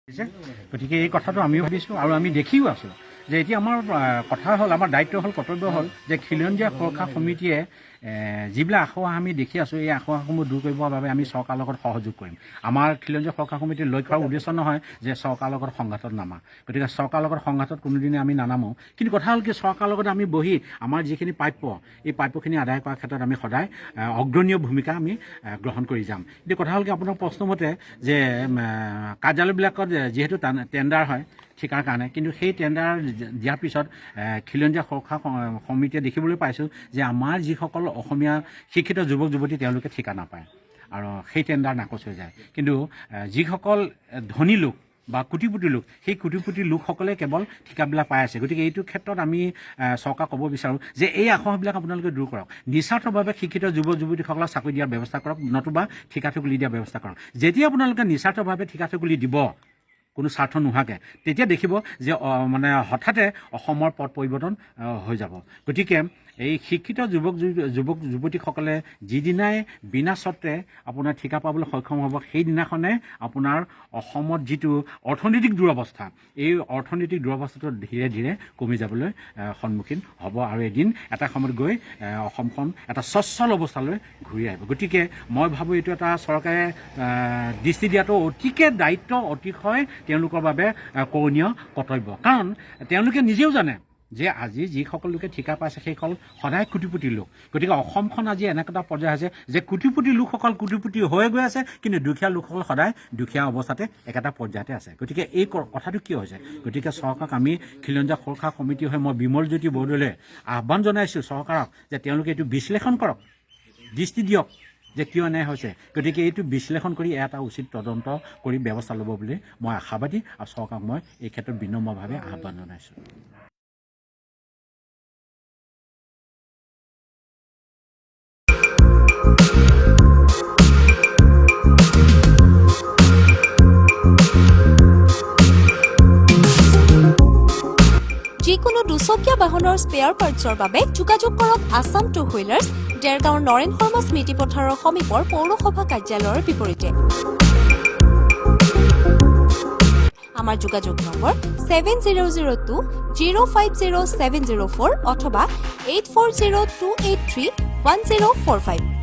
গতিকে এই কথাটো আমিও ভাবিছোঁ আৰু আমি দেখিও আছোঁ যে এতিয়া আমাৰ কথা হ'ল আমাৰ দায়িত্ব হ'ল কৰ্তব্য হ'ল যে খিলঞ্জীয়া সুৰক্ষা সমিতিয়ে যিবিলাক আশা আমি দেখি আছোঁ এই আশাসমূহ দূৰ কৰিবৰ বাবে আমি চৰকাৰৰ লগত সহযোগ কৰিম। আমাৰ খিলঞ্জীয়া সুৰক্ষা সমিতিৰ লক্ষ্য আৰু উদ্দেশ্য নহয় যে চৰকাৰৰ লগত সংঘাতত নামা, গতিকে চৰকাৰৰ লগত সংঘাতত কোনোদিনে আমি নানামো। কিন্তু কথা হ'ল কি চৰকাৰৰ লগত আমি বহি আমাৰ যিখিনি প্ৰাপ্য এই প্ৰাপ্যখিনি আদায় কৰাৰ ক্ষেত্ৰত আমি সদায় অগ্ৰণীয় ভূমিকা আমি গ্ৰহণ কৰি যাম। কিন্তু কথা হ'ল কি আপোনাৰ প্ৰশ্নমতে যে কাৰ্যালয়বিলাকত যিহেতু টেণ্ডাৰ হয় ঠিকাৰ কাৰণে, কিন্তু সেই টেণ্ডাৰ দিয়াৰ পিছত খিলঞ্জীয়া সুৰক্ষা সমিতিয়ে দেখিবলৈ পাইছোঁ যে আমাৰ যিসকল অসমীয়া শিক্ষিত যুৱক যুৱতী তেওঁলোকে ঠিকা নাপায় আৰু সেই টেণ্ডাৰ নাকচ হৈ যায়। কিন্তু যিসকল ধনী লোক বা কোটিপতি লোক সেই কোটিপতি লোকসকলে কেৱল ঠিকাবিলাক পাই আছে। গতিকে এইটো ক্ষেত্ৰত আমি চৰকাৰক ক'ব বিচাৰোঁ যে এই আশাবিলাক আপোনালোকে দূৰ কৰক, নিস্বাৰ্থভাৱে শিক্ষিত যুৱক যুৱতীসকলক চাকৰি দিয়াৰ ব্যৱস্থা কৰক, নতুবা ঠিকা ঠুকুলি দিয়াৰ ব্যৱস্থা কৰক। যেতিয়া আপোনালোকে নিস্বাৰ্থভাৱে ঠিকা ঠুকুলি দিব কোনো স্বাৰ্থ নোহোৱাকৈ, তেতিয়া দেখিব যে মানে হঠাতে অসমৰ পথ পৰিৱৰ্তন হৈ যাব। গতিকে এই শিক্ষিত যুৱক যুৱতীসকলে যিদিনাই বিনা চৰ্তে আপোনাৰ ঠিকা পাবলৈ সক্ষম হ'ব সেইদিনাখনে আপোনাৰ অসমত যিটো অৰ্থনৈতিক দুৰৱস্থা এই অৰ্থনৈতিক দুৰৱস্থাটো ধীৰে ধীৰে কমি যাবলৈ সন্মুখীন হ'ব আৰু এদিন এটা সময়ত গৈ অসমখন এটা স্বচ্ছল অৱস্থালৈ ঘূৰি আহিব। গতিকে মই ভাবোঁ এইটো এটা চৰকাৰে দৃষ্টি দিয়াটো অতিকে দায়িত্ব, অতিশয় তেওঁলোকৰ বাবে কৰণীয় কৰ্তব্য। কাৰণ তেওঁলোকে নিজেও জানে যে আজি যিসকল লোকে ঠিকা পাইছে সেইসকল সদায় কোটিপতি লোক। গতিকে অসমখন আজি এনেকুৱা এটা পৰ্যায় আছে যে কোটিপতি লোকসকল কোটিপতি হৈ গৈ আছে, কিন্তু দুখীয়া লোকসকল সদায় দুখীয়া অৱস্থাতে একেটা পৰ্যায়তে আছে। গতিকে এই কথাটো কিয় হৈছে? গতিকে চৰকাৰক আমি খিলঞ্জীয়া সুৰক্ষা সমিতি হৈ মই বিমল জ্যোতি বৰদলৈয়ে আহ্বান জনাইছোঁ চৰকাৰক যে তেওঁলোকে এইটো বিশ্লেষণ কৰক, দৃষ্টি দিয়ক যে কিয় এনে হৈছে। গতিকে এইটো বিশ্লেষণ কৰি এটা উচিত তদন্ত কৰি ব্যৱস্থা ল'ব বুলি মই আশাবাদী আৰু চৰকাৰক মই এই ক্ষেত্ৰত বিনম্ৰভাৱে আহ্বান জনাইছোঁ। যিকোনো দুচকীয়া বাহনৰ স্পেয়াৰ পাৰ্টছৰ বাবে যোগাযোগ কৰক আছাম টু হুইলাৰ্ছ, ডেৰগাঁৱৰ নৰেন শৰ্মা স্মৃতি পথাৰৰ সমীপৰ পৌৰসভা কাৰ্যালয়ৰ বিপৰীতে। আমাৰ যোগাযোগ নম্বৰ 7002-050704 অথবা 8402831045।